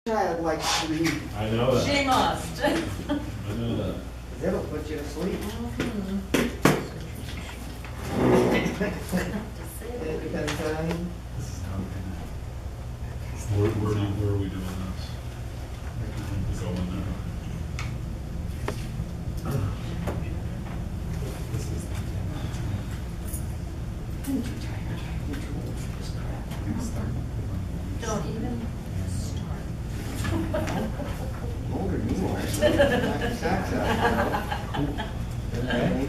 Child likes to read. I know that. She must. I know that. That'll put you to sleep. Every time. This is how where are we doing this? Go in there. This is I'm too tired. I'm too old for this crap. Don't even start. Older than you are, so knock your socks off. Okay. I'm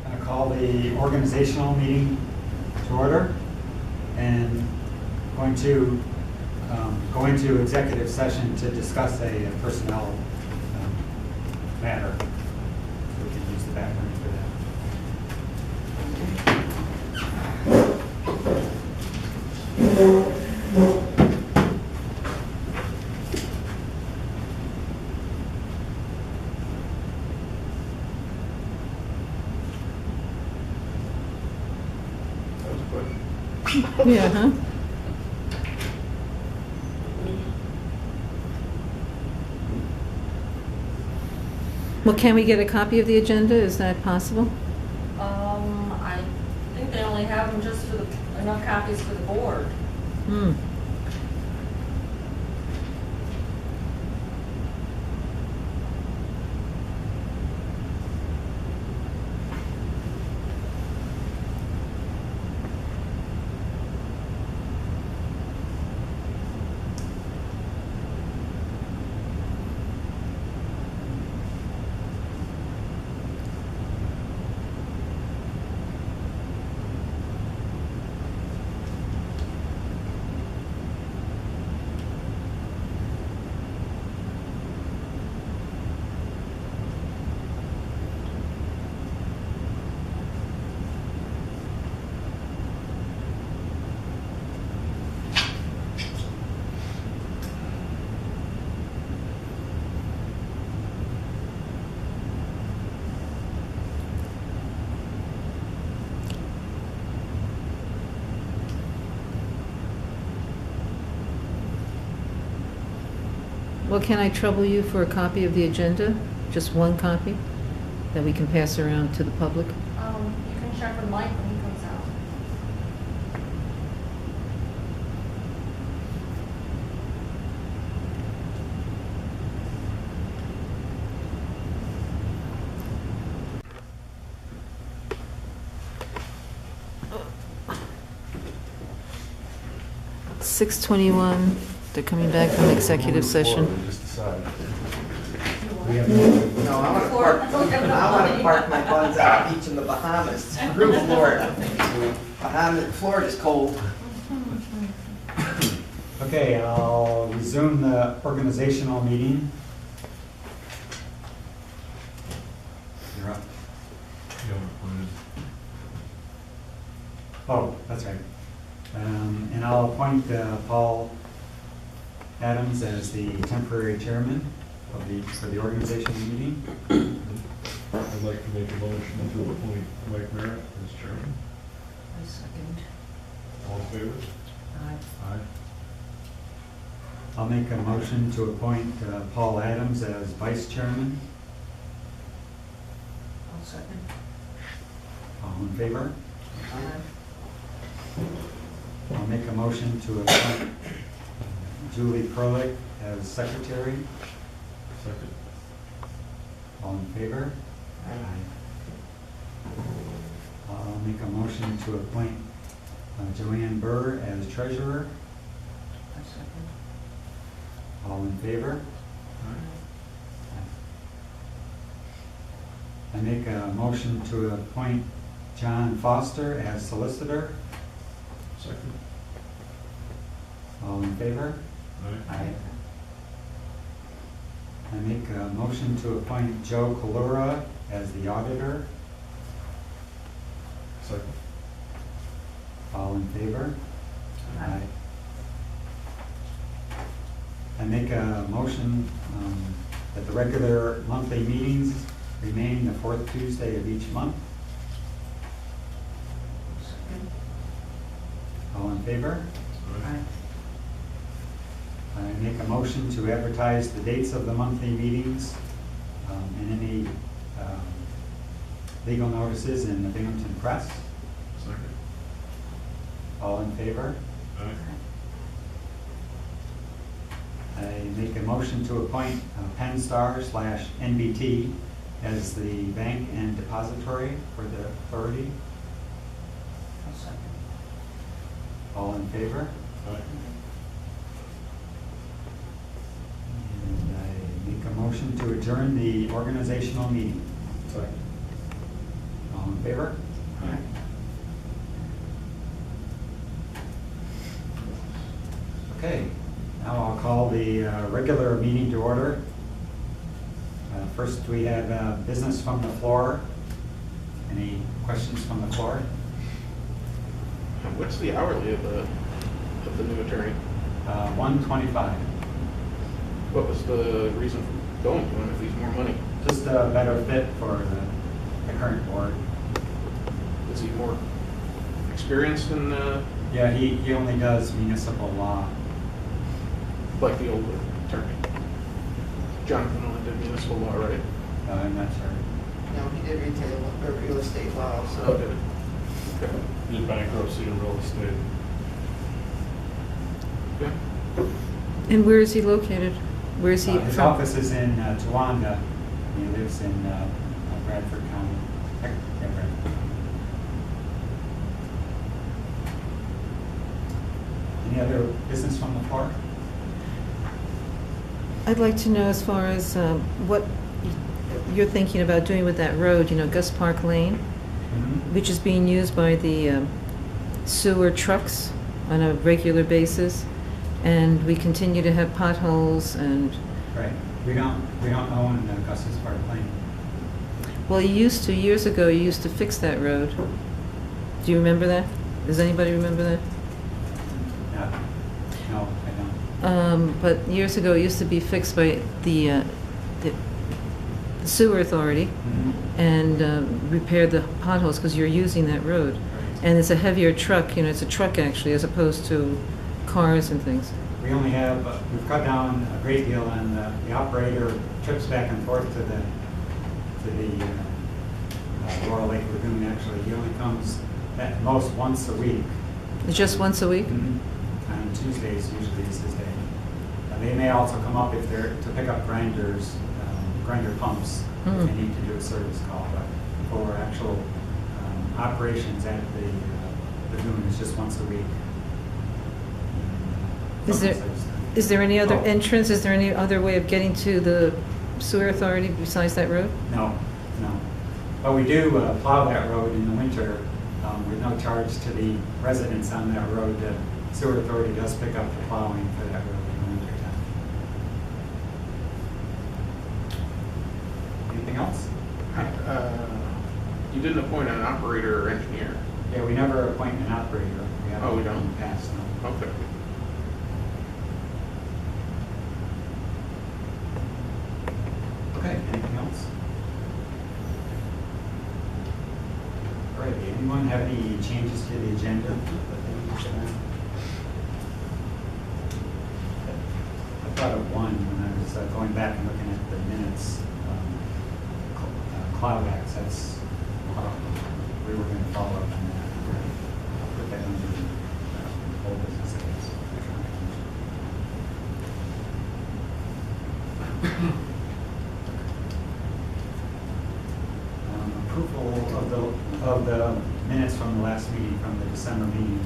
going to call the organizational meeting to order and going to go into executive session to discuss a personnel matter. So we can use the back room for that. That was quick. Yeah, huh? Well, can we get a copy of the agenda? Is that possible? I think they only have them just for enough copies for the board. Hmm. Well, can I trouble you for a copy of the agenda? Just one copy that we can pass around to the public? You can check with Mike when he comes out. It's 6:21. They're coming back from executive session. Just decide. We have No, I want to park my buns out beach in the Bahamas. Screw Florida. Florida's cold. Okay, I'll resume the organizational meeting. You're up. You haven't appointed. Oh, that's right. And I'll appoint Paul Adams as the temporary chairman for the organizational meeting. I'd like to make a motion to appoint Mike Merritt as chairman. I second. All in favor? Aye. I'll make a motion to appoint Paul Adams as vice chairman. I'll second. All in favor? I'll make a motion to appoint Julie Perlick as secretary. Second. All in favor? I'll make a motion to appoint Joanne Burr as treasurer. I second. All in favor? I make a motion to appoint John Foster as solicitor. Second. All in favor? Aye. I make a motion to appoint Joe Kalura as the auditor. Second. All in favor? Aye. I make a motion that the regular monthly meetings remain the fourth Tuesday of each month. Second. All in favor? Aye. I make a motion to advertise the dates of the monthly meetings and any legal notices in the Binghamton Press. Second. All in favor? Aye. I make a motion to appoint PennStar/NBT as the bank and depository for the authority. All in favor? Aye. And I make a motion to adjourn the organizational meeting. Second. All in favor? Aye. Okay, now I'll call the regular meeting to order. First, we have business from the floor. Any questions from the floor? What's the hourly of the new attorney? $125. What was the reason for going to him if he's more money? Just a better fit for the current board. Is he more experienced in Yeah, he only does municipal law. like the old attorney? Jonathan only did municipal law, right? I'm not sure. No, he did retail or real estate law, Oh, so. did it? Okay. Did bankruptcy and real estate. Okay. And where is he located? Where is he His from? office is in Towanda. He lives in Bradford County. Yeah, Bradford County. Any other business from the floor? I'd like to know as far as what you're thinking about doing with that road, Gus Park Lane, which is being used by the sewer trucks on a regular basis, and we continue to have potholes and, Right. We don't own Gus's Park Lane. well, years ago, you used to fix that road. Do you remember that? Does anybody remember that? No, I don't. But years ago, it used to be fixed by the sewer authority and repair the potholes because you're using that road. And it's a heavier truck, it's a truck actually, as opposed to cars and things. We only have, we've cut down a great deal, and the operator trips back and forth to the Laurel Lake Lagoon. Actually, he only comes at most once a week. Just once a week? On Tuesdays usually is his day. They may also come up if they're to pick up grinder pumps if they need to do a service call. But for actual operations at the lagoon, it's just once a week. Is there any other Oh. entrance? Is there any other way of getting to the sewer authority besides that road? No. But we do plow that road in the winter with no charge to the residents on that road. The sewer authority does pick up the plowing for that road in the winter time. Anything else? You didn't appoint an operator or engineer. Yeah, we never appoint an operator. Oh, we don't? In the past, no. Okay. Okay, anything else? All right, anyone have any changes to the agenda? I thought of one when I was going back and looking at the minutes. Cloud access, we were going to follow up on that. I'll put that under old business, I guess. Approval of the minutes from the last meeting, from the December meeting.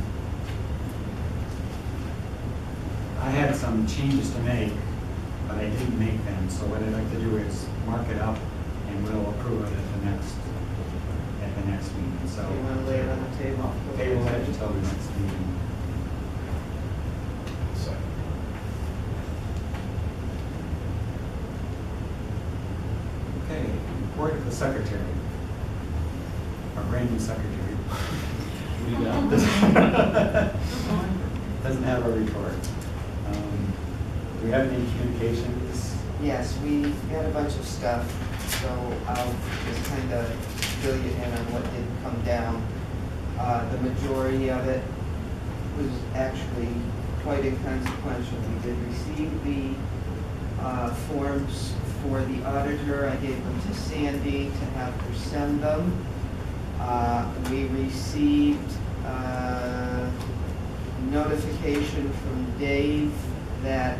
I had some changes to make, but I didn't make them. So what I'd like to do is mark it up, and we'll approve it at the next meeting. So You want to lay it on the table? table that until the next meeting. Okay, report of the secretary. Our brand new secretary. Doesn't have a report. Do we have any communications? Yes, we got a bunch of stuff, so I'll just kind of fill you in on what did come down. The majority of it was actually quite inconsequential. We did receive the forms for the auditor. I gave them to Sandy to have her send them. We received notification from Dave that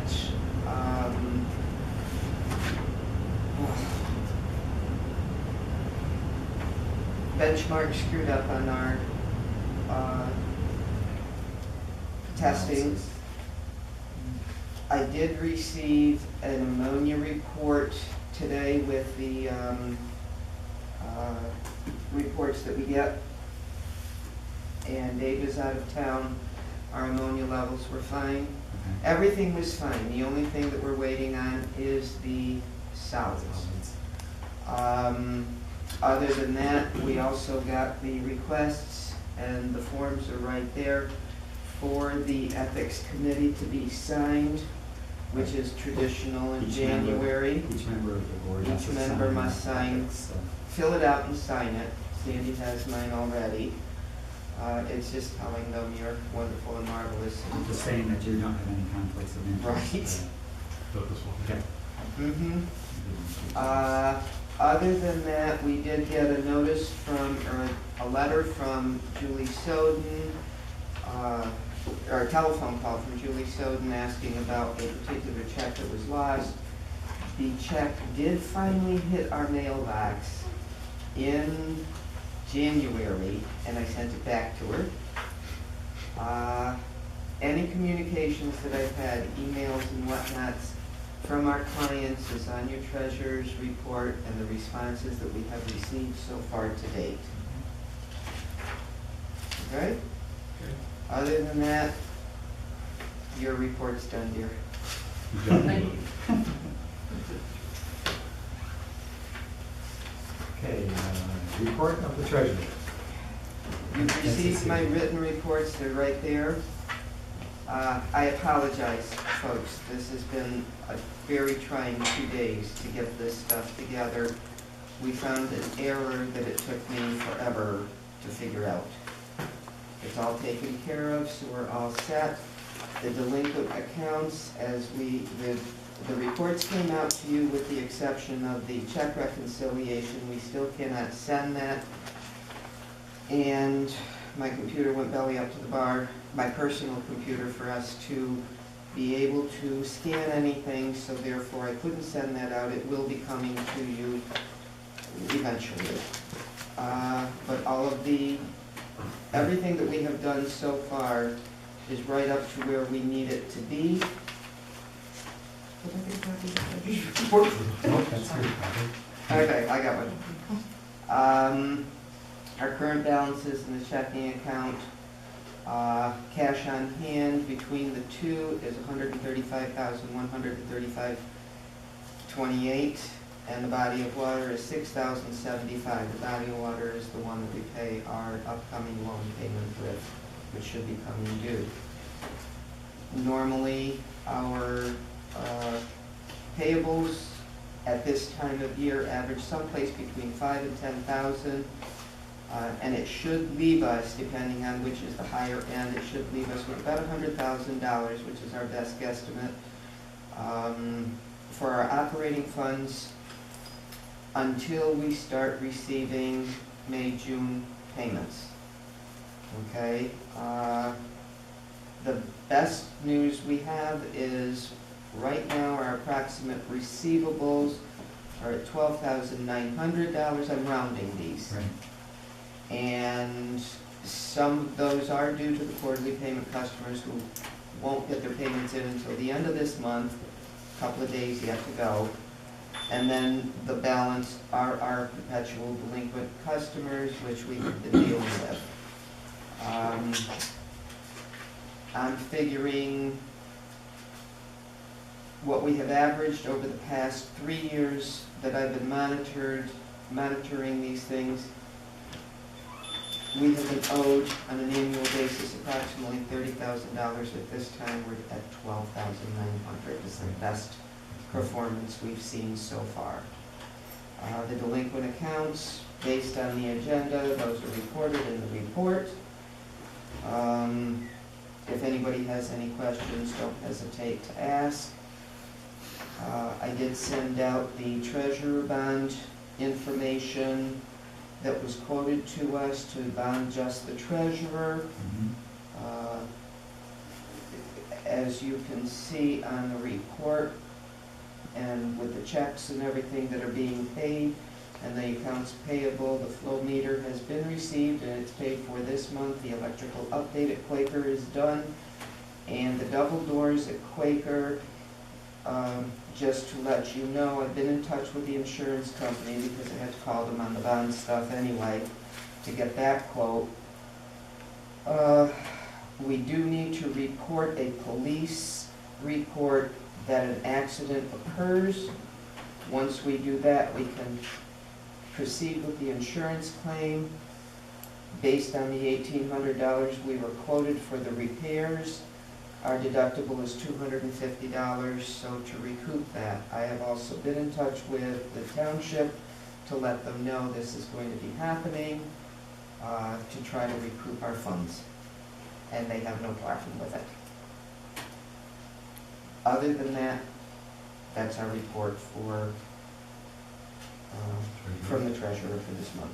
Benchmark screwed up on our testing. I did receive an ammonia report today with the reports that we get. And Dave is out of town. Our ammonia levels were fine. Everything was fine. The only thing that we're waiting on is the solids. Other than that, we also got the requests, and the forms are right there, for the ethics committee to be signed, which is traditional in January. Each member of the board. Each member must sign, fill it out and sign it. Sandy has mine already. It's just telling them you're wonderful and marvelous. Just saying that you don't have any conflicts of interest. Right. So this one. Okay. Mm-hmm. Other than that, we did get a notice from, or a letter from Julie Soden, or a telephone call from Julie Soden asking about a particular check that was lost. The check did finally hit our mailbox in January, and I sent it back to her. Any communications that I've had, emails and whatnots, from our clients is on your treasurer's report and the responses that we have received so far to date. Okay? Other than that, your report's done, dear. Thank you. Okay, report of the treasurer. You've received my written reports, they're right there. I apologize, folks. This has been a very trying 2 days to get this stuff together. We found an error that it took me forever to figure out. It's all taken care of, so we're all set. The delinquent accounts, the reports came out to you with the exception of the check reconciliation. We still cannot send that. And my computer went belly up to the bar, my personal computer, for us to be able to scan anything, so therefore I couldn't send that out. It will be coming to you eventually. But all of everything that we have done so far is right up to where we need it to be. Oh, that's good. Okay, I got one. Our current balances in the checking account, cash on hand between the two is $135,135.28, and the body of water is $6,075. The body of water is the one that we pay our upcoming loan payment with, which should be coming due. Normally, our payables at this time of year average someplace between $5,000 and $10,000. And it should leave us, depending on which is the higher end, it should leave us with about $100,000, which is our best guesstimate, for our operating funds until we start receiving May, June payments. Okay? The best news we have is right now our approximate receivables are at $12,900. I'm rounding these. Right. And some of those are due to the quarterly payment customers who won't get their payments in until the end of this month, a couple of days yet to go. And then the balance are our perpetual delinquent customers, which we've been dealing with. I'm figuring what we have averaged over the past 3 years that I've been monitoring these things. We have been owed on an annual basis approximately $30,000. At this time, we're at $12,900. It's the best performance we've seen so far. The delinquent accounts, based on the agenda, those are reported in the report. If anybody has any questions, don't hesitate to ask. I did send out the treasurer bond information that was quoted to us to bond just the treasurer. As you can see on the report, and with the checks and everything that are being paid, and the accounts payable, the flow meter has been received and it's paid for this month. The electrical update at Quaker is done, and the double doors at Quaker, just to let you know, I've been in touch with the insurance company because I had to call them on the bond stuff anyway to get that quote. We do need to report a police report that an accident occurs. Once we do that, we can proceed with the insurance claim. Based on the $1,800 we were quoted for the repairs, our deductible is $250, so to recoup that. I have also been in touch with the township to let them know this is going to be happening, to try to recoup our funds, and they have no problem with it. Other than that, that's our report for, from the treasurer for this month.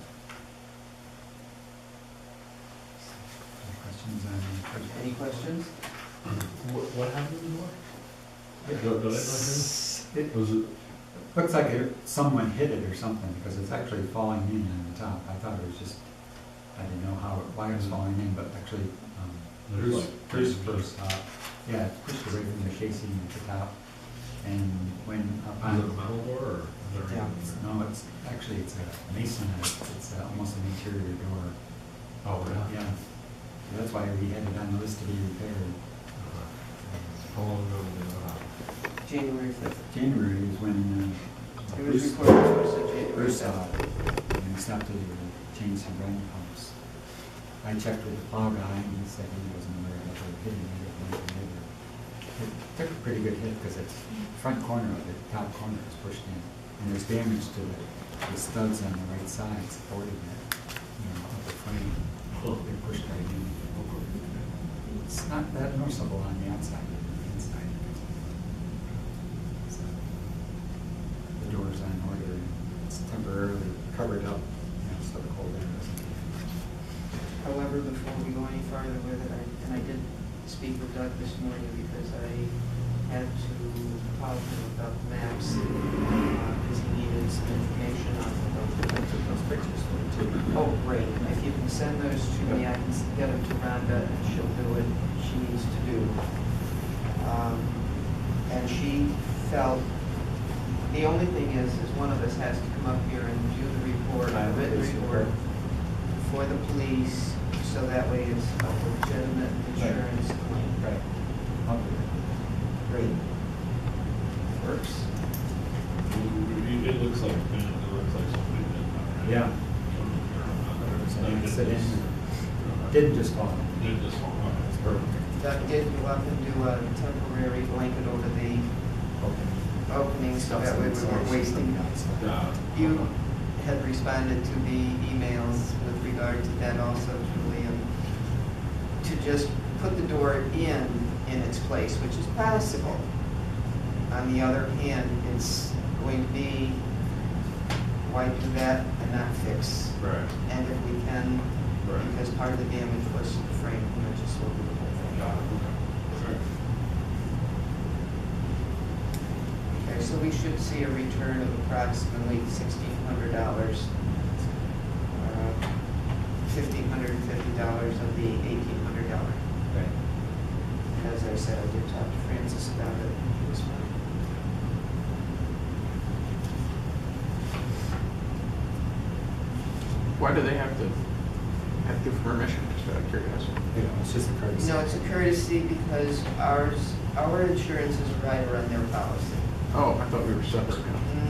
Any questions? What happened in the morning? Did I not hear? It Was it? looks like someone hit it or something, because it's actually falling in on the top. I thought it was just, I didn't know why it was falling in, but actually, There's Tues first, yeah, it pushed away from the casing at the top, and when up Is it a on, metal door or? is there Yeah. anything there? no, it's a mason, it's almost an interior door. Oh, really? Yeah, so that's why we had it on the list to be repaired. How long ago did that happen? January 5th. January is when It was reported to us in January Bruce 5th. and we stopped to change some drain pumps. I checked with the plow guy, and he said he wasn't aware of it hitting it. It took a pretty good hit, because it's front corner of it, top corner is pushed in, and there's damage to the studs on the right side supporting it, of the frame. They pushed right in. It's not that noticeable on the outside, but the inside. So, the door's on order, it's temporarily covered up, so the cold air doesn't. However, before we go any farther with it, and I did speak with Doug this morning because I had to call him about the maps, because he needed some information on those. I took those pictures for him too. Oh, great. If you can send those to me, I can get them to Rhonda and she'll do what she needs to do. And she felt, the only thing is one of us has to come up here and do the report, a written report for the police, so that way it's a legitimate insurance claim. Right. I'll do it. Great. Works. It looks like, somebody did that, right? Yeah. So An they accident. just- Didn't just fall. Didn't just fall off. It's perfect. Doug did go up and do a temporary blanket over the opening, so that way we weren't wasting. Yeah. You had responded to the emails with regard to that also, Julian, to just put the door in its place, which is possible. On the other hand, it's going to be, why do that and not fix? Right. And if we can, Right. because part of the damage was the frame, just will do the whole thing. Got it, okay. Okay, so we should see a return of approximately $1,600, $1,550 of the $1,800. Right. And as I said, I did talk to Francis about it this morning. Why do they have to give permission, just out of curiosity? It's just a courtesy. No, it's a courtesy because our insurance is a rider on their policy. Oh, I thought we were separate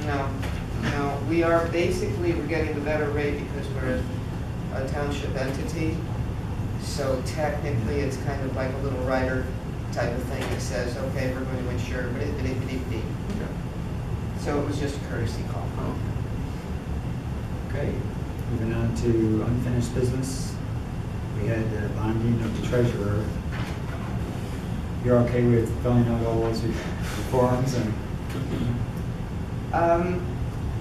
now. No, we are basically, we're getting the better rate because we're a township entity. So technically, it's kind of like a little rider type of thing that says, okay, we're going to insure, but Okay. So it was just a courtesy call. Oh. Okay, moving on to unfinished business. We had bonding of the treasurer you're okay with filling out all those forms and?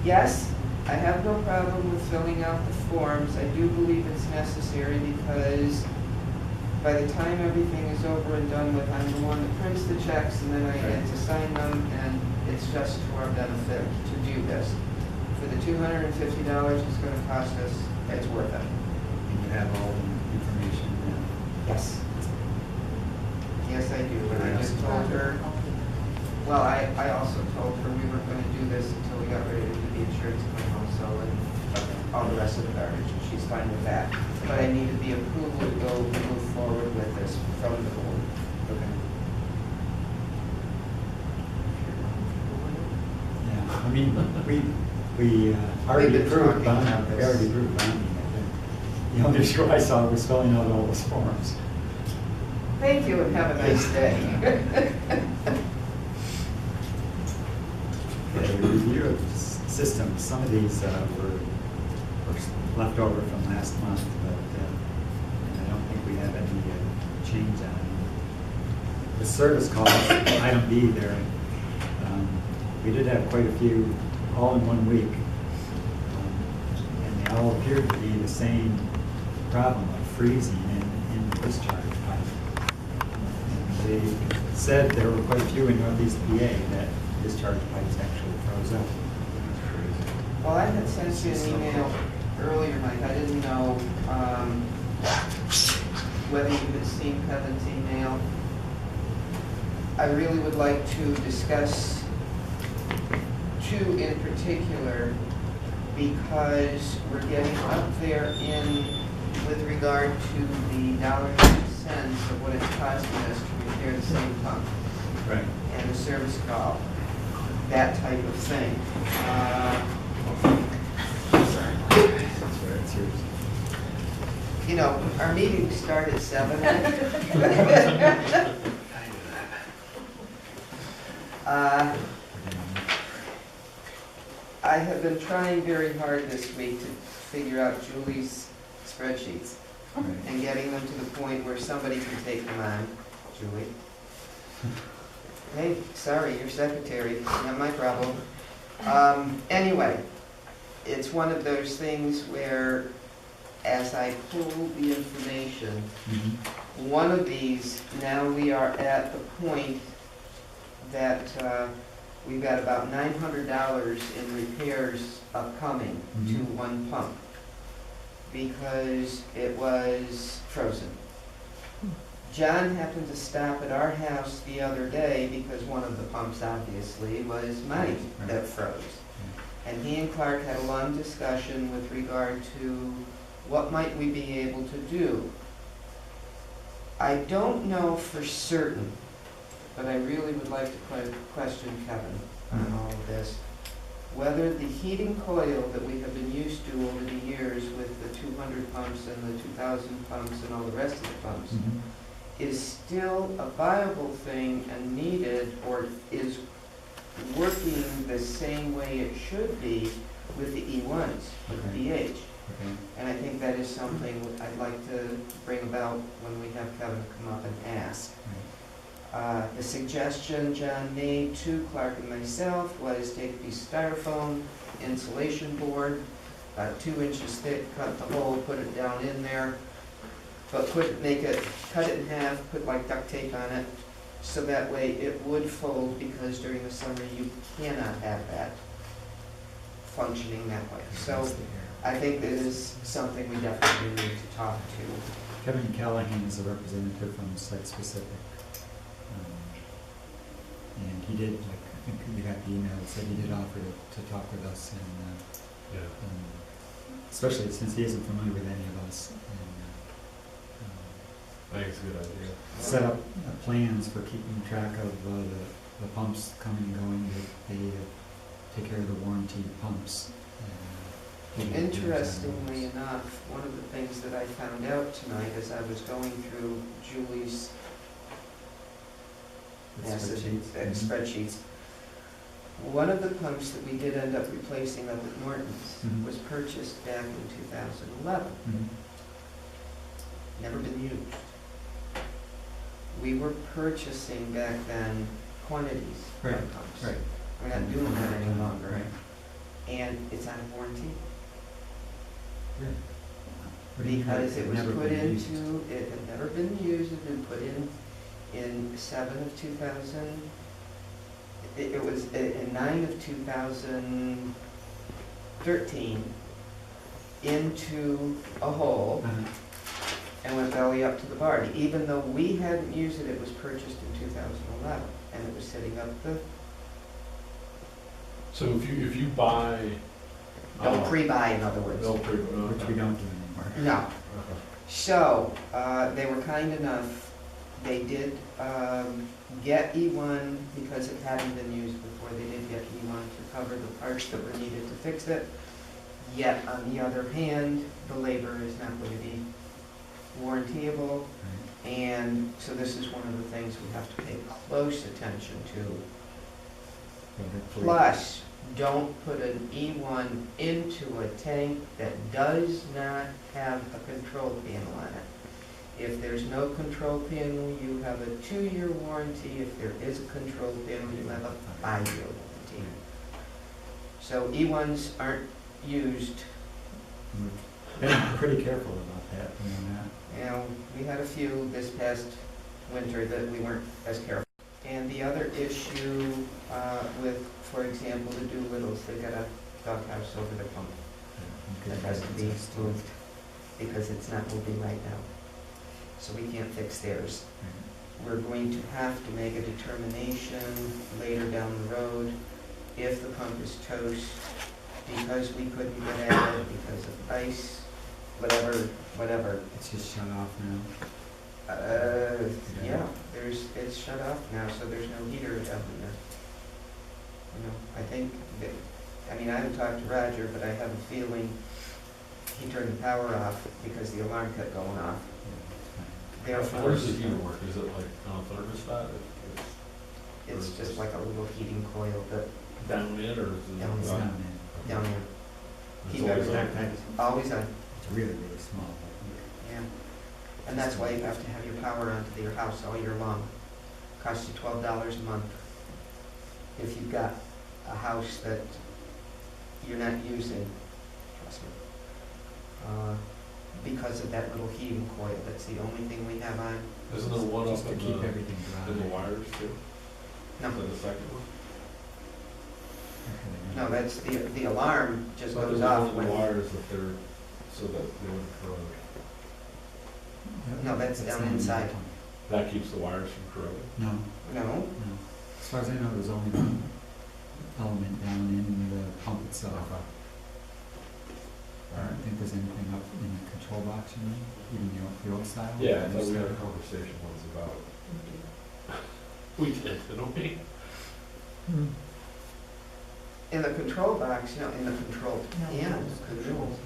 Yes, I have no problem with filling out the forms. I do believe it's necessary because by the time everything is over and done with, I'm the one that prints the checks and then I get to sign them, and it's just to our benefit to do this. For the $250 it's going to cost us, it's worth it. And you have all the information now? Yes. Yes, I do, and I just told her, well, I also told her we weren't going to do this until we got ready to do the insurance claim also, and all the rest of the garbage, and she's fine with that. But I needed the approval to go move forward with this from the board. Okay. Yeah, I mean, we already We've been approved talking about bonding, we this. already approved bonding. The only issue I saw was filling out all those forms. Thank you, and have a nice day. The review of systems, some of these were left over from last month, but and I don't think we have any change on them. The service calls, item B there, we did have quite a few all in 1 week. And they all appeared to be the same problem of freezing in the discharge pipe. And they said there were quite a few in Northeast PA that discharge pipes actually froze up. Well, I had sent you an email earlier, Mike. I didn't know whether you had seen Kevin's email. I really would like to discuss two in particular because we're getting up there with regard to the $1.50 of what it's costing us to repair the same pump. Right. And the service call, that type of thing. It's yours. You know, our meetings start at 7. I have been trying very hard this week to figure out Julie's spreadsheets and getting them to the point where somebody can take them on. Julie? Hey, sorry, your secretary, not my problem. Anyway, it's one of those things where as I pull the information, one of these, now we are at the point that we've got about $900 in repairs upcoming to one pump because it was frozen. John happened to stop at our house the other day because one of the pumps obviously was mine that froze. And he and Clark had a long discussion with regard to what might we be able to do. I don't know for certain, but I really would like to question Kevin on all of this, whether the heating coil that we have been used to over the years with the 200 pumps and the 2,000 pumps and all the rest of the pumps is still a viable thing and needed, or is working the same way it should be with the E1s, with the BH. Okay. And I think that is something I'd like to bring about when we have Kevin come up and ask. The suggestion John made to Clark and myself was take a piece of styrofoam, insulation board, 2 inches thick, cut the hole, put it down in there, but cut it in half, put like duct tape on it, so that way it would fold, because during the summer you cannot have that functioning that way. So I think this is something we definitely need to talk to. Kevin Callahan is a representative from Site Specific. And he did, like, I think we got the email that said he did offer to talk with us, and especially since he isn't familiar with any of us. I think it's a good idea. Set up plans for keeping track of the pumps coming and going. They take care of the warranty pumps. Interestingly enough, one of the things that I found out tonight as I was going through Julie's spreadsheets, one of the pumps that we did end up replacing up at Norton's was purchased back in 2011. Never been used. we were purchasing back then quantities of Right, pumps. right. We're not doing that any longer. Right. And it's out of warranty. Really? What do you mean, Because it was never put been used? into, it had never been used, it had been put in 7 of 2000. It was in 9 of 2013 into a hole Uh-huh. and went belly up to the barge. Even though we hadn't used it, it was purchased in 2011 and it was sitting up the, So if you buy. don't pre-buy in other words. No pre. Which we don't do anymore. No. So, they were kind enough, they did get E1 because it hadn't been used before. They did get E1 to cover the parts that were needed to fix it. Yet, on the other hand, the labor is not going to be warrantyable. Right. And so this is one of the things we have to pay close attention to. Well, hopefully- Plus, don't put an E1 into a tank that does not have a control panel on it. If there's no control panel, you have a 2-year warranty. If there is a control panel, you have a 5-year warranty. So E1s aren't used. We've been pretty careful about that, you know that. You know, we had a few this past winter that we weren't as careful. And the other issue with, for example, the Doolittles, they've got a doghouse over their pump that has to be moved because it's not moving right now. So we can't fix theirs. We're going to have to make a determination later down the road if the pump is toast because we couldn't get at it, because of ice, whatever. It's just shut off now. Yeah, it's shut off now, so there's no heater down there. You know, I think that, I mean, I haven't talked to Roger, but I have a feeling he turned the power off because the alarm kept going off. Therefore, How does the heater work? Is it like on a thermostat? it's just like a little heating coil that, Down in or is it? Down It's in. down in. down there, It's keep always everything, on. always on, It's really, really small. yeah. And that's why you have to have your power on to your house all year long. Costs you $12 a month. If you've got a house that you're not using, trust me. Because of that little heating coil, that's the only thing we have on. Isn't there one up Just to in keep the, everything dry. in the wires too? No, Is that the second one? no, that's the alarm just But goes there's off one of when, the wires that they're, so that they wouldn't corrode. No, that's down inside. That keeps the wires from corroding? No, no, no. As far as I know, there's only one element down in the pump itself. I don't think there's anything up in the control box, you mean, even the old style? Yeah, I thought we had a conversation once about. We did, didn't we? Hmm. in the control box, no, in the control panel.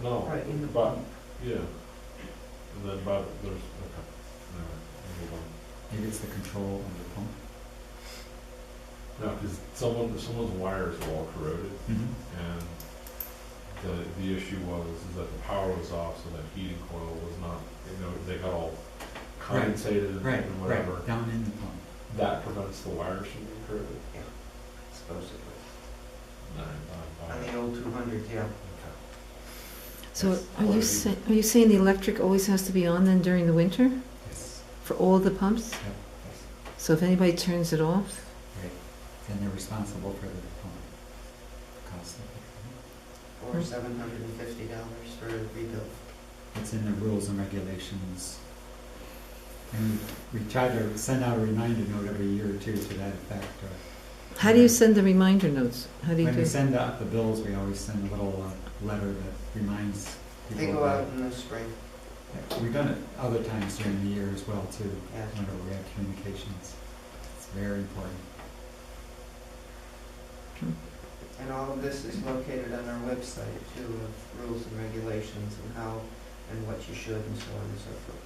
No, Right, in the but, yeah. And then, but there's, okay, no, move on. Maybe it's the control of the pump. No, because someone's wires were all corroded, and the issue was is that the power was off, so that heating coil was not, they got all condensated and Right, whatever. right, down in the pump. That prevents the wires from being corroded. Supposedly. No, On the old 200, yeah. Okay. So That's are you quite a- are you saying the electric always has to be on then during the winter Yes. for all the pumps? Yep. So if anybody turns it off, Right. Then they're responsible for the pump cost. Or $750 for a rebuild. It's in the rules and regulations. And we try to send out a reminder note every year or two to that effect. how do you send the reminder notes? How do you When do? we send out the bills, we always send a little letter that reminds people. They go out in the spring, Yeah, we've done it other times during the year as well too, yeah. whenever we have communications. It's very important. And all of this is located on our website too, of rules and regulations and how and what you should and so on and so forth.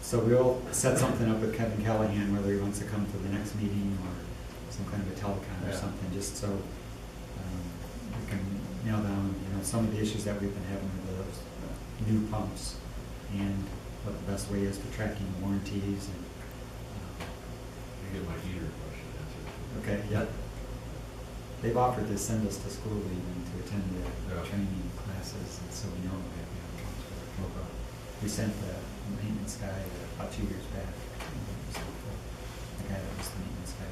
So we'll set something up with Kevin Callahan, whether he wants to come to the next meeting or some kind of a telecon or Yeah. something, just so we can nail down, some of the issues that we've been having with those new pumps. and what the best way is for tracking warranties and, I get my heater question answered. okay, yep. They've offered to send us to school even to attend the Yeah. training classes, and so we know we have to. We sent the maintenance guy about 2 years back. The guy that was the maintenance guy.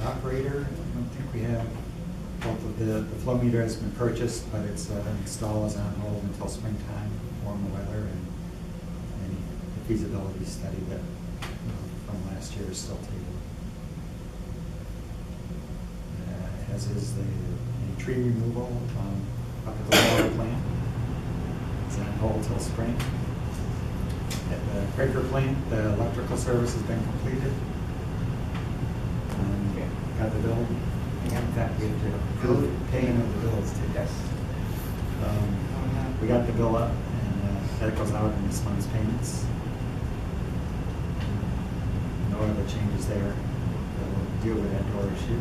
Operator, I don't think we have, both of the flow meter has been purchased, but its install is on hold until springtime, warmer weather, and any feasibility study that from last year is still tabled. As is the tree removal up at the Laurel plant. It's on hold till spring. At the Quaker plant, the electrical service has been completed. Got the bill. In fact, we have to bill, paying of the bills too. Yes. We got the bill up, and that goes out in this month's payments. No other changes there. We'll deal with that door issue.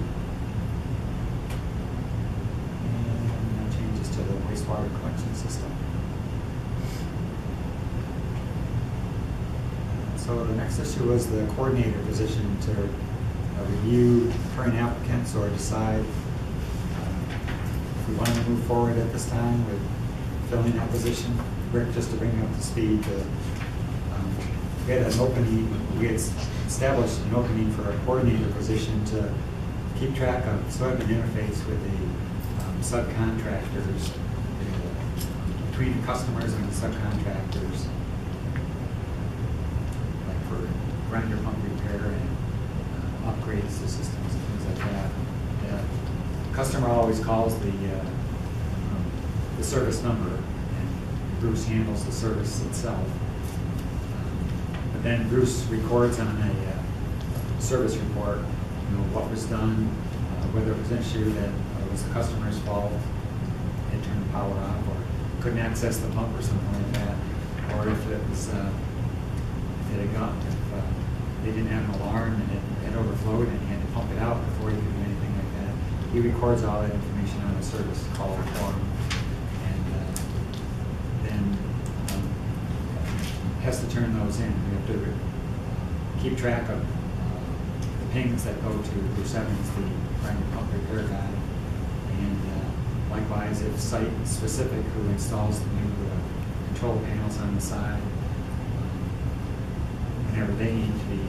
And no changes to the wastewater collection system. So the next issue was the coordinator position to review current applicants or decide if we want to move forward at this time with filling that position. Rick, just to bring you up to speed, we had an opening, we had established an opening for a coordinator position to keep track of, so I have an interface with the subcontractors, between the customers and the subcontractors, like for grinder pump repair and upgrades to systems and things like that. The customer always calls the service number, and Bruce handles the service itself. But then Bruce records on a service report, what was done, whether it was an issue that was the customer's fault, they turned the power off, or couldn't access the pump or something like that, or if it was if it had gone, if they didn't have an alarm and it had overflowed and he had to pump it out before he could do anything like that. He records all that information on a service call form, and then has to turn those in. We have to keep track of the payments that go to Bruce Evans, the grinder pump repair guy, and likewise if site specific who installs the new control panels on the side. Whenever they need to be, we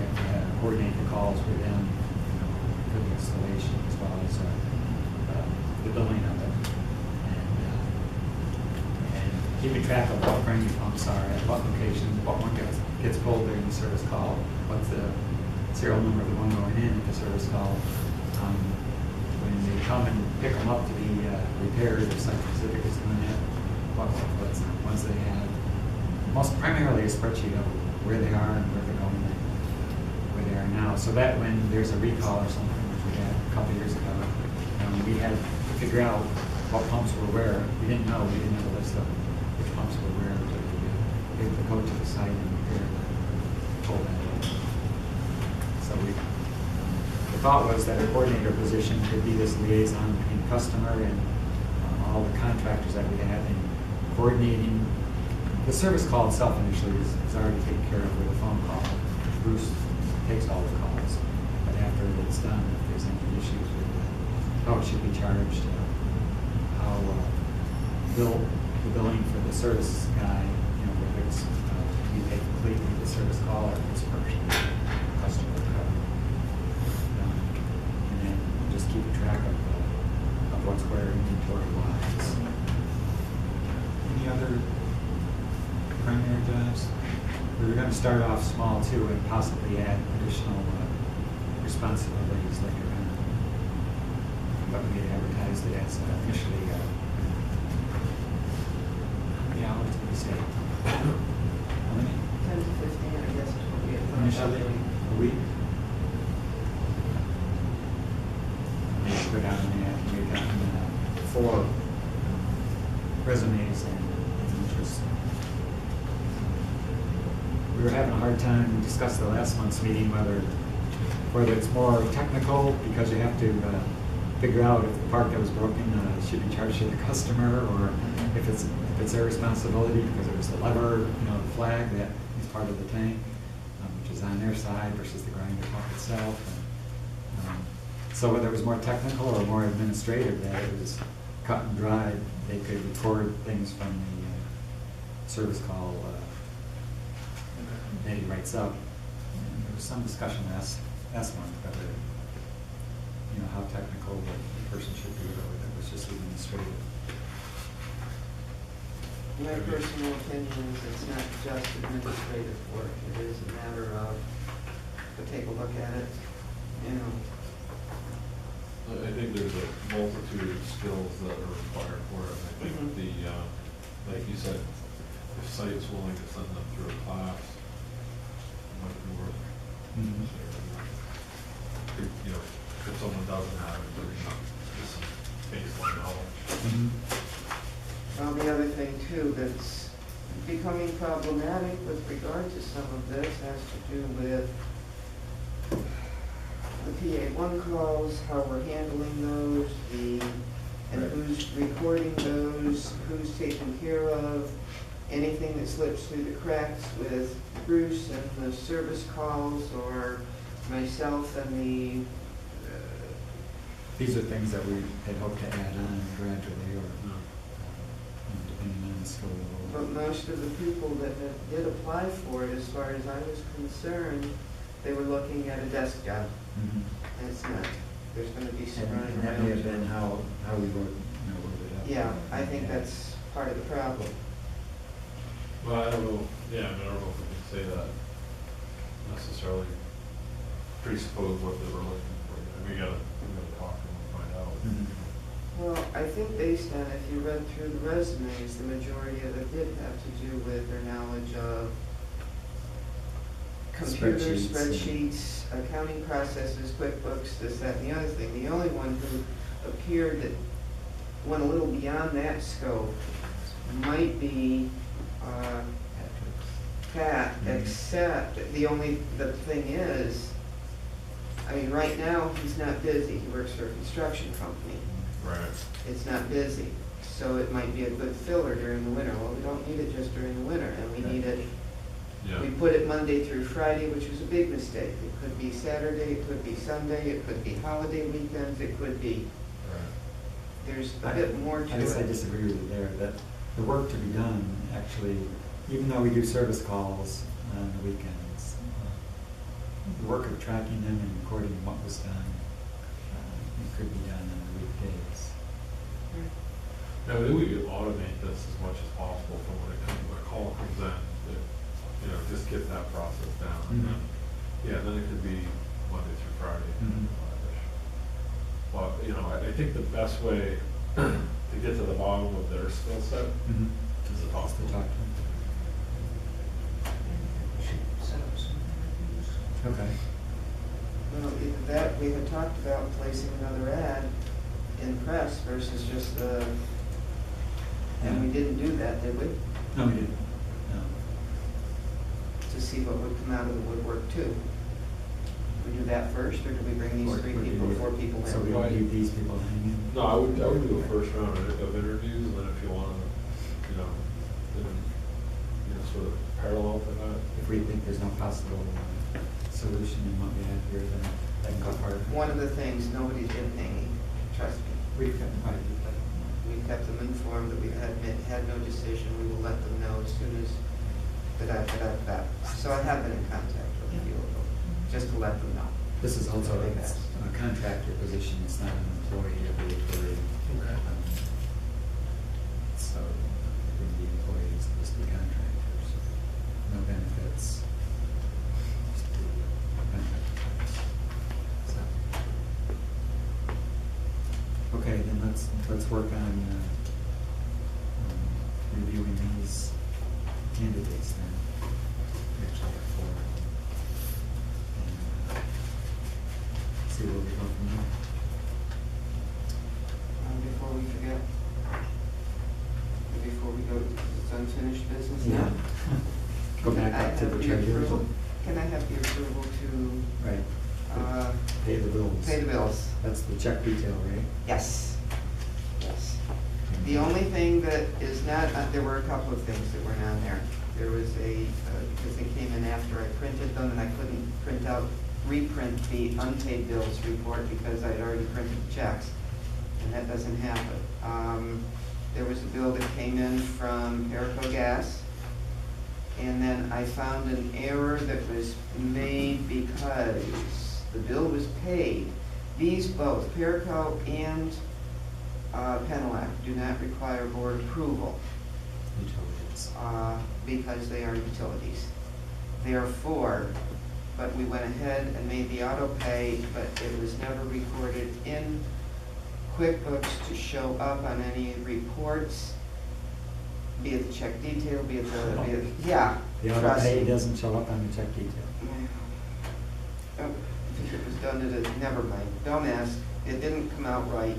have to coordinate the calls with them, for the installation as well as the billing of it. And keeping track of what grinder pumps are at what locations, what one gets pulled during the service call, what's the serial number of the one going in at the service call. When they come and pick them up to be repaired, if site specific is doing it, what ones they have. Most primarily a spreadsheet of where they are and where they're going and where they are now. So that when there's a recall or something, which we had a couple years ago, we had to figure out what pumps were where. We didn't know. We didn't have a list of which pumps were where. But we had to go to the site and repair that, pull that in. So the thought was that a coordinator position could be this liaison between the customer and all the contractors that we had, and coordinating. The service call itself initially is already taken care of with a phone call. Bruce takes all the calls, but after it's done, if there's any issues with how it should be charged, how the billing for the service guy, whether it's we pay completely the service call or if it's partially customer covered. And then just keep track of what's where inventory wise. Any other primary jobs? We were going to start off small too and possibly add additional responsibilities later on. But we advertised it as initially, how many hours did we say? How many? 10 to 15, I guess, is what we had. Initially, a week? Go down and we've gotten 4 resumes and interest. We were having a hard time, we discussed the last month's meeting, whether it's more technical because you have to figure out if the part that was broken should be charged to the customer, or if it's their responsibility because it was the lever, the flag that is part of the tank, which is on their side versus the grinder pump itself. And, so whether it was more technical or more administrative, that it was cut and dried, they could record things from the service call that he writes up. And there was some discussion last month whether, how technical the person should be, or whether it was just administrative. My personal opinion is it's not just administrative work, it is a matter of, to take a look at it, I think there's a multitude of skills that are required for it. I think like you said, if site's willing to send them through a class, it might be worth it. If someone doesn't have it, but just some baseline knowledge. Well, the other thing too that's becoming problematic with regard to some of this has to do with the PA1 calls, how we're handling those, and who's recording those, who's taken care of, anything that slips through the cracks with Bruce and the service calls, or myself and the These are things that we had hoped to add on gradually, or depending on the skill level. But most of the people that did apply for it, as far as I was concerned, they were looking at a desk job. And it's not. There's going to be some running and that around. may have been how we wrote it up. Yeah, I think that's part of the problem. Well, I don't know, I don't know if we can say that necessarily presuppose what they were looking for. We gotta talk to them and find out. Well, I think based on, if you read through the resumes, the majority of it did have to do with their knowledge of computers, spreadsheets, accounting processes, QuickBooks, this, that, and the other thing. The only one who appeared that went a little beyond that scope might be Pat, except the thing is, I mean, right now, he's not busy. He works for a construction company. Right. It's not busy, so it might be a good filler during the winter. Well, we don't need it just during the winter, and we need it, we put it Monday through Friday, which was a big mistake. It could be Saturday, it could be Sunday, it could be holiday weekends, it could be, there's a bit more to it. I guess I disagree with you there, that the work to be done, actually, even though we do service calls on the weekends, the work of tracking them and recording what was done, it could be done on the weekdays. Now, maybe we could automate this as much as possible from when a call comes in, that, just get that process down. And then, then it could be Monday through Friday. But, I think the best way to get to the bottom of their skill set is to talk to them. Okay. Well, either that, we had talked about placing another ad in press versus just and we didn't do that, did we? No, we didn't. No. To see what would come out of the woodwork too. We do that first, or do we bring these Or three do people, we- 4 people in? So we don't leave these people hanging? No, I would do a first round of interviews, and then if you want to, sort of parallel to that. If we think there's no possible solution in what we have here, then that can go part of it. One of the things, nobody's been hanging, trust me. We can, We've kept them informed that we've had no decision. We will let them know as soon as that. So I have been in contact with a few of them, just to let them know. This is also a contractor position, it's not an employee of the employee. So, the employees, just the contractors, no benefits. Just the contractor. So. Okay, then let's work on reviewing these candidates then. We actually have 4. And see where we go from there. Before we forget, before we go to unfinished business now. Go back up to the treasurer's. Can I have the approval to Right. Pay the bills. pay the bills? That's the check detail, right? Yes, yes. The only thing that is not, there were a couple of things that weren't on there. There was because they came in after I printed them, and I couldn't reprint the unpaid bills report because I'd already printed the checks, and that doesn't happen. There was a bill that came in from Perico Gas, and then I found an error that was made because the bill was paid. These both, Perico and Penelec, do not require board approval Utilities. because they are utilities. Therefore, but we went ahead and made the auto pay, but it was never recorded in QuickBooks to show up on any reports, be it the check detail, be it the, yeah. The auto trust- pay doesn't show up on the check detail. Oh, if it was done at a, never mind, don't ask, it didn't come out right.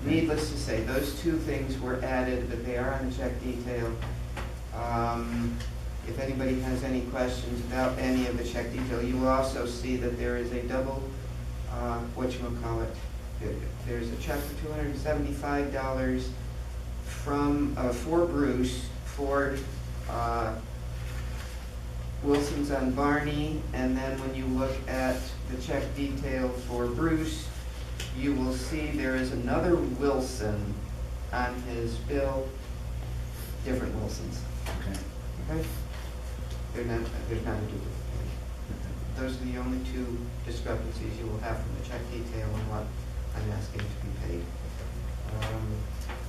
Needless to say, those two things were added, but they are on the check detail. If anybody has any questions about any of the check detail, you will also see that there is a double, whatchamacallit, there's a check for $275 from, for Bruce, Ford, Wilson's on Barney, and then when you look at the check detail for Bruce, you will see there is another Wilson on his bill, different Wilsons, Okay. okay? There's not a duplicate. Those are the only two discrepancies you will have from the check detail and what I'm asking to be paid.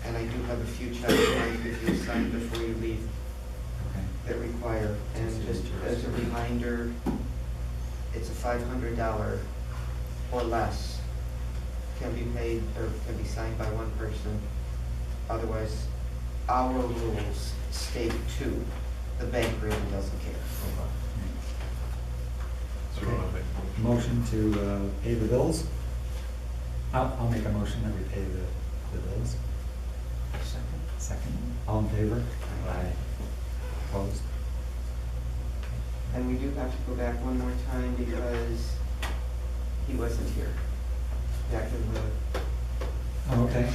And I do have a few checks, Mike, if you'll sign before you leave, Okay. that require, and just as a reminder, it's a $500 or less can be paid or can be signed by one person. Otherwise, our rules state two. The bank really doesn't care. So you wanna make a motion? Motion to pay the bills? I'll make a motion that we pay the bills. Second. All in favor? Aye. Opposed? And we do have to go back one more time because he wasn't here. Back in the, Oh, okay.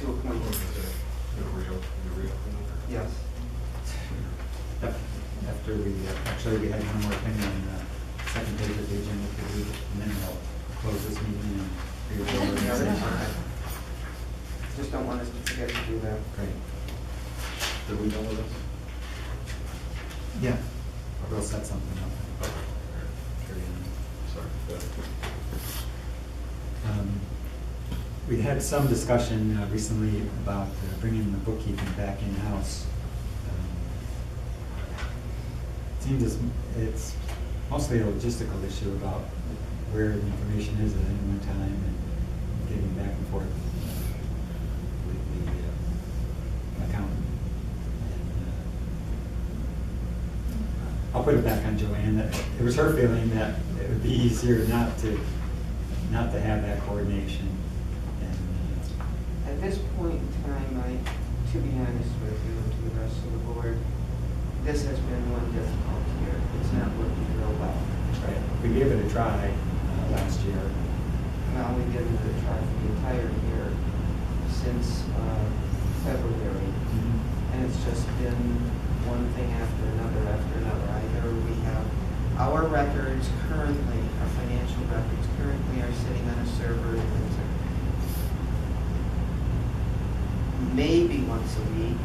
to a point. You reopen it? Yes. After we, actually, we had one more thing on the second page of the agenda, and then we'll close this meeting and reorganize. Just don't want us to forget to do that. Great. Did we done with this? Yeah. We'll set something up. Carry on. Sorry. Go ahead. We had some discussion recently about bringing the bookkeeping back in-house. It seems it's mostly a logistical issue about where the information is at any one time and getting back and forth with the accountant. And, I'll put it back on Joanne, that it was her feeling that it would be easier not to have that coordination. And, At this point in time, to be honest with you and to the rest of the board, this has been one difficult year. It's not working real well. right, we gave it a try last year. Well, we did it a try for the entire year since February. And it's just been one thing after another after another. Either we have our records currently, our financial records currently are sitting on a server in Windsor. Maybe once a week,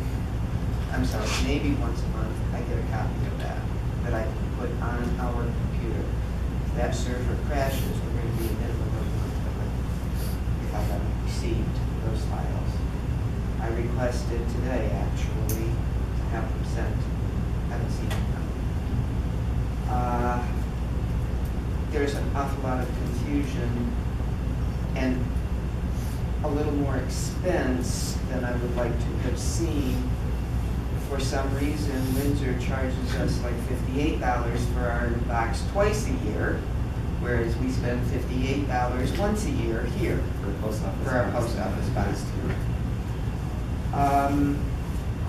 maybe once a month, I get a copy of that I can put on our computer. If that server crashes, we're going to be a minimum of a month if I haven't received those files. I requested today, actually, to have them sent. Haven't seen them. There's an awful lot of confusion and a little more expense than I would like to have seen. For some reason, Windsor charges us like $58 for our box twice a year, whereas we spend $58 once a year here For the post office. for our post office box.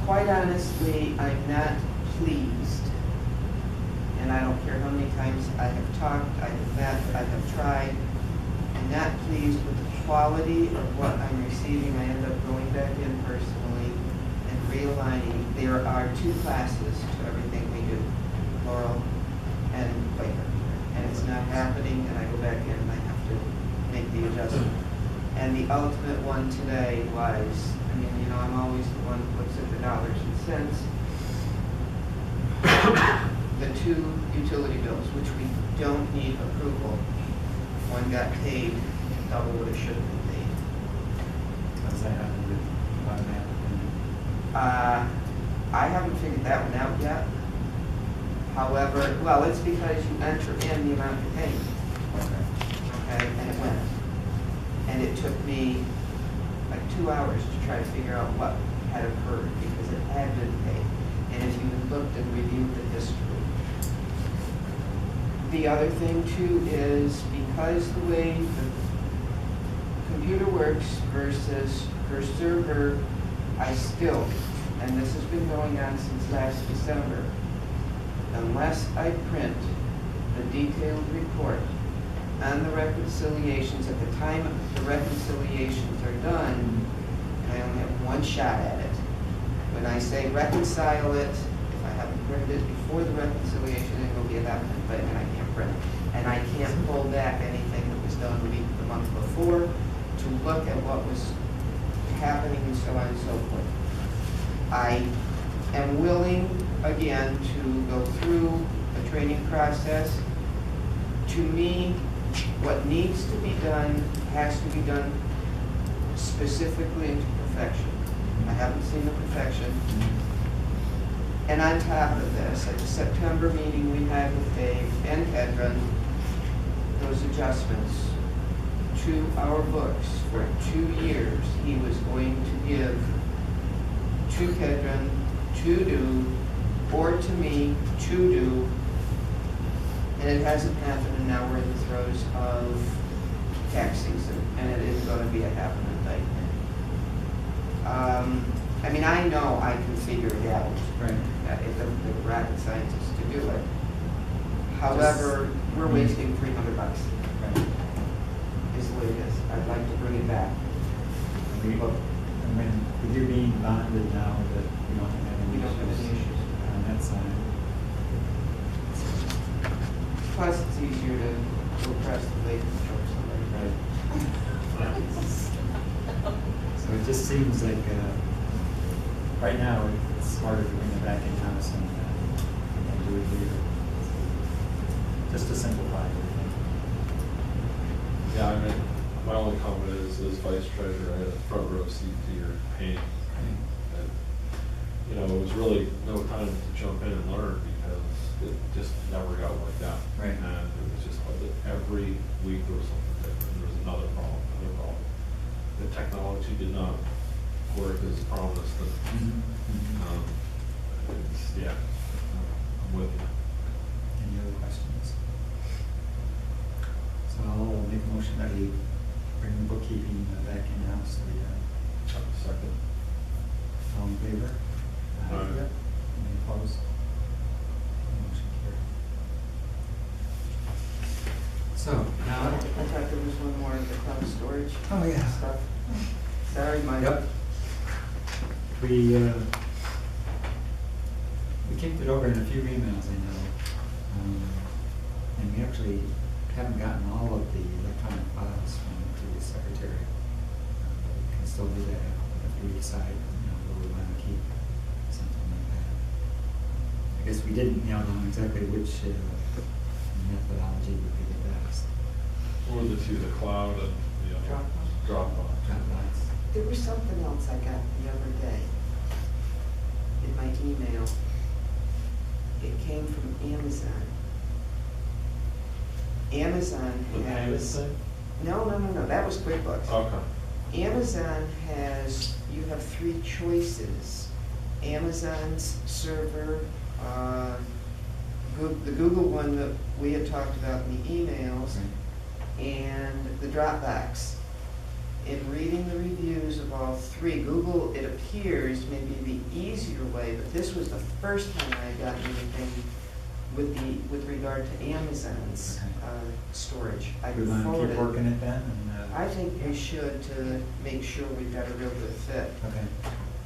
Quite honestly, I'm not pleased. And I don't care how many times I have talked, I have met, I have tried. I not pleased with the quality of what I'm receiving. I end up going back in personally and realigning. There are 2 classes to everything we do, Laurel and Quaker. And it's not happening, and I go back in and I have to make the adjustment. And the ultimate one today was, I mean, you know, I'm always the one who looks at the dollars and cents. The 2 utility bills, which we don't need approval. One got paid double what it should have been paid. How does that happen with automatic? I haven't figured that one out yet. However, well, it's because you enter in the amount you're paying, okay, and it went. And it took me like 2 hours to try to figure out what had occurred because it had been paid. And if you had looked and reviewed the history. The other thing too is because the way the computer works versus her server, I still, and this has been going on since last December, unless I print the detailed report on the reconciliations at the time the reconciliations are done, I only have one shot at it. When I say reconcile it, if I haven't printed it before the reconciliation, it will be at that point, but and I can't print it. And I can't pull back anything that was done the month before to look at what was happening and so on and so forth. I am willing, again, to go through a training process. To me, what needs to be done has to be done specifically into perfection. I haven't seen the perfection. And on top of this, at the September meeting we had with Dave and Kedron, those adjustments to our books for 2 years, he was going to give to Kedron to do, or to me to do, and it hasn't happened, and now we're in the throes of tax season, and it is going to be a happening thing. I mean, I know I can figure it out. Right. It doesn't take rocket scientists to do it. However, we're wasting $300. Right. Is the way it is. I'd like to bring it back. I mean, with you being bonded now, that you don't have We any don't have any issues issues. on that side. Plus, it's easier to go across the lake and show somebody. Right. So it just seems like, right now, it's harder to bring it back in-house and do it here. Just to simplify everything. Yeah, I mean, my only comment is, as vice treasurer, I had a front row seat to your pain. And, you know, it was really no time to jump in and learn because it just never got worked out. Right. And it was just like every week there was something different. There was another problem, another problem. The technology did not work as promised. And, yeah, I'm with you. Any other questions? So I'll make a motion that we bring the bookkeeping back in-house. Second. All in favor? Aye. Any opposed? Motion carried. So now. I thought there was one more of the cloud storage Oh, yeah. stuff. Sorry, Mike. Yep. We kicked it over in a few emails, I know. And we actually haven't gotten all of the electronic files from the previous secretary. But we can still do that if we decide, where we want to keep something like that. I guess we didn't nail down exactly which methodology would be the best. What were the two, the cloud and the Dropbox? Dropbox. There was something else I got the other day in my email. It came from Amazon. Amazon The payment has... thing? No, that was QuickBooks. Okay. Amazon has, you have 3 choices. Amazon's server, the Google one that we had talked about in the emails, and the Dropbox. In reading the reviews of all 3, Google, it appears, may be the easier way, but this was the first time I had gotten anything with regard to Amazon's storage. I We want to keep forwarded- working it then? I think we should to make sure we've got a real good fit. Okay.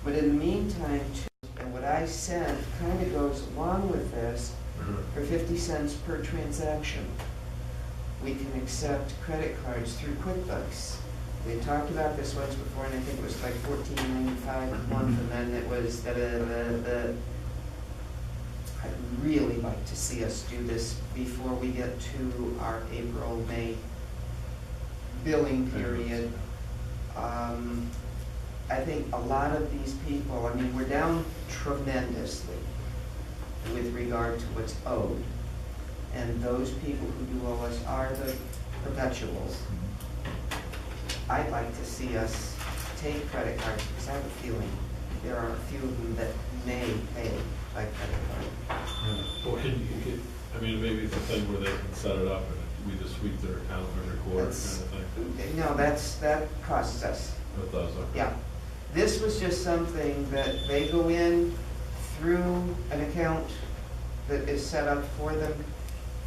But in the meantime, too, and what I sent kind of goes along with this, for 50 cents per transaction, we can accept credit cards through QuickBooks. We had talked about this once before, and I think it was like $14.95 a month, and then it was I'd really like to see us do this before we get to our April, May billing period. I think a lot of these people, I mean, we're down tremendously with regard to what's owed. And those people who do owe us are the perpetuals. I'd like to see us take credit cards, because I have a feeling there are a few of them that may pay by credit card. Well, I mean, maybe it's a thing where they can set it up and we just sweep their account every quarter kind of thing. No, that costs us. It does, okay. Yeah. This was just something that they go in through an account that is set up for them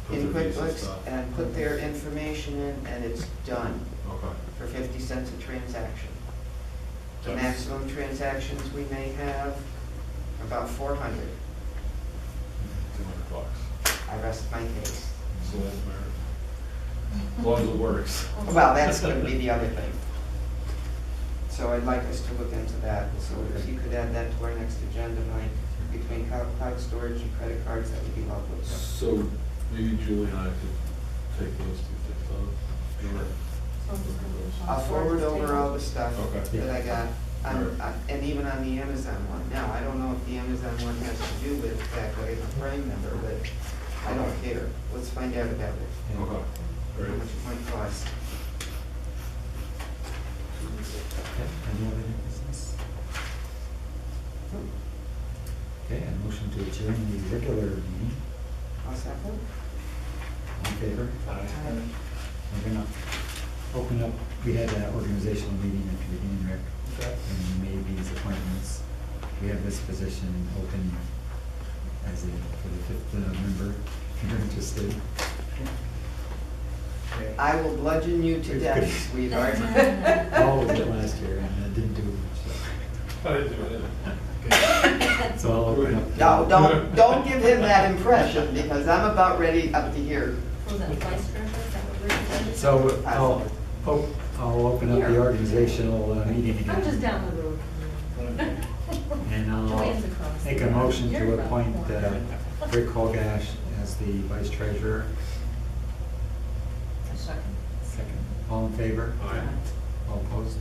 Put in their Visa QuickBooks stuff. and put their information in, and it's done Okay. for 50 cents a transaction. The That's- maximum transactions we may have, about 400. $200. I rest my case. So that's merit. As long as it works. Well, that's going to be the other thing. So I'd like us to look into that. So if you could add that to our next agenda, Mike, between cloud storage and credit cards, that would be lovely. So maybe Julie and I could take those two things on. I'll forward over all the stuff Okay. that I got, Alright. and even on the Amazon one. Now, I don't know if the Amazon one has to do with the fact that I'm a Prime member, but I don't care. Let's find out about it. Okay. How Great. much it might cost. Okay, any other new business? Okay, a motion to adjourn the regular meeting. I'll second. All in favor? Aye. We're gonna open up, we had an organizational meeting at the beginning, Rick, and we made these appointments. We have this position open as for the fifth member, if you're interested. I will bludgeon you to death, sweetheart. Paul was it last year and didn't do much. I didn't do anything. So I'll open up. No, don't give him that impression, because I'm about ready up to here. Was that vice treasurer? Is that what we're doing? So I'll open up the organizational meeting again. I'm just down the road. And I'll Joanne's across. make a motion You're to around appoint the corner. Rick Holgash as the vice treasurer. A second. Second. All in favor? Aye. All opposed?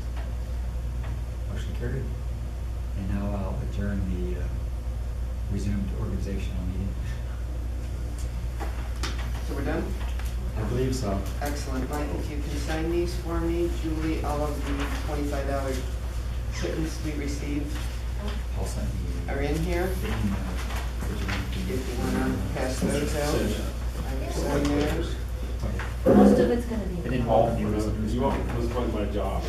Motion carried. And now I'll adjourn the resumed organizational meeting. So we're done? I believe so. Excellent. Mike, if you can sign these for me, Julie, all of the $25 shipments we received I'll send you. are in here. the email. If you want to pass those out, I will sign those. Okay. Most of it's gonna be. It involved you. You want, this was my job.